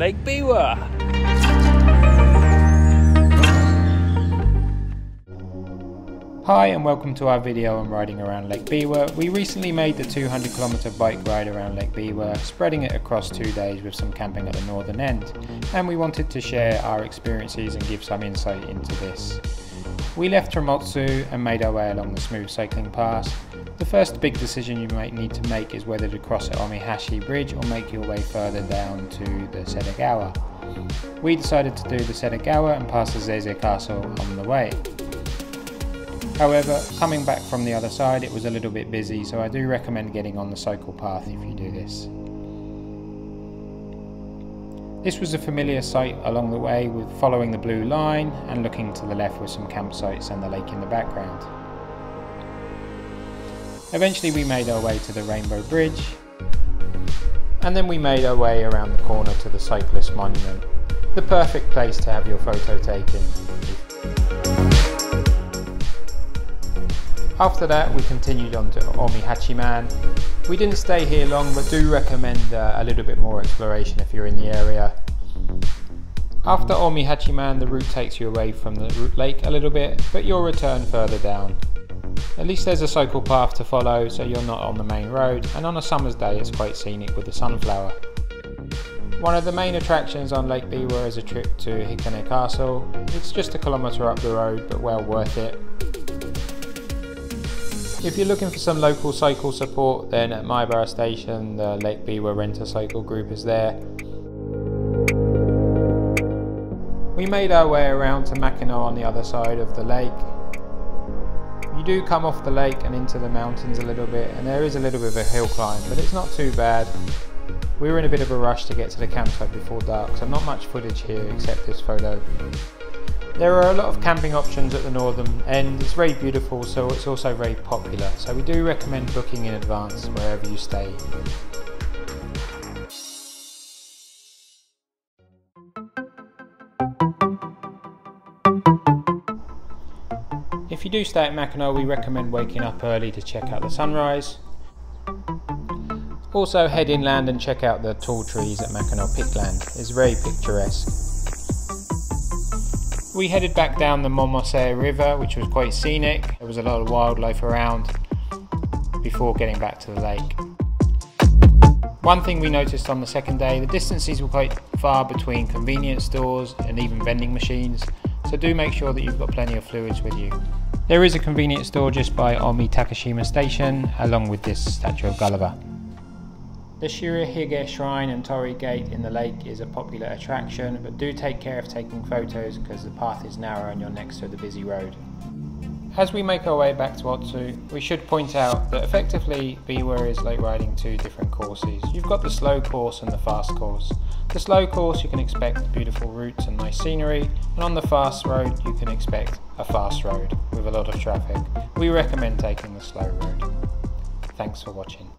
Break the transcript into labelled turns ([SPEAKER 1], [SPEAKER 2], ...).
[SPEAKER 1] Lake Biwa.
[SPEAKER 2] Hi and welcome to our video on riding around Lake Biwa. We recently made the 200-kilometre bike ride around Lake Biwa, spreading it across 2 days with some camping at the northern end, and we wanted to share our experiences and give some insight into this. We left Tromotsu and made our way along the smooth cycling path. The first big decision you might need to make is whether to cross at Omihashi Bridge or make your way further down to the Sedegawa. We decided to do the Sedegawa and pass the Zeze Castle on the way. However, coming back from the other side it was a little bit busy, so I do recommend getting on the cycle path if you do this. This was a familiar sight along the way, with following the blue line and looking to the left with some campsites and the lake in the background. Eventually we made our way to the Rainbow Bridge, and then we made our way around the corner to the Cyclist Monument, the perfect place to have your photo taken. After that we continued on to Omihachiman. We didn't stay here long, but do recommend a little bit more exploration if you're in the area. After Omihachiman the route takes you away from the lake a little bit, but you'll return further down. At least there's a cycle path to follow, so you're not on the main road, and on a summer's day it's quite scenic with the sunflower. One of the main attractions on Lake Biwa is a trip to Hikone Castle. It's just a kilometre up the road, but well worth it. If you're looking for some local cycle support, then at Maibara Station the Lake Biwa Rent-A-Cycle group is there. We made our way around to Makino on the other side of the lake. You do come off the lake and into the mountains a little bit, and there is a little bit of a hill climb, but it's not too bad. We were in a bit of a rush to get to the campsite before dark, so not much footage here except this photo. There are a lot of camping options at the northern end. It's very beautiful, so it's also very popular, so we do recommend booking in advance wherever you stay. If you do stay at Makino, we recommend waking up early to check out the sunrise. Also head inland and check out the tall trees at Makino Pickland. It's very picturesque. We headed back down the Momose River, which was quite scenic. There was a lot of wildlife around before getting back to the lake. One thing we noticed on the second day, the distances were quite far between convenience stores and even vending machines, so do make sure that you've got plenty of fluids with you. There is a convenience store just by Omi Takashima Station, along with this statue of Gulliver. The Shirahige Shrine and Torii Gate in the lake is a popular attraction, but do take care of taking photos because the path is narrow and you're next to the busy road. As we make our way back to Otsu, we should point out that effectively Biwa is like riding two different courses. You've got the slow course and the fast course. The slow course you can expect beautiful routes and nice scenery, and on the fast road you can expect a fast road with a lot of traffic. We recommend taking the slow road. Thanks for watching.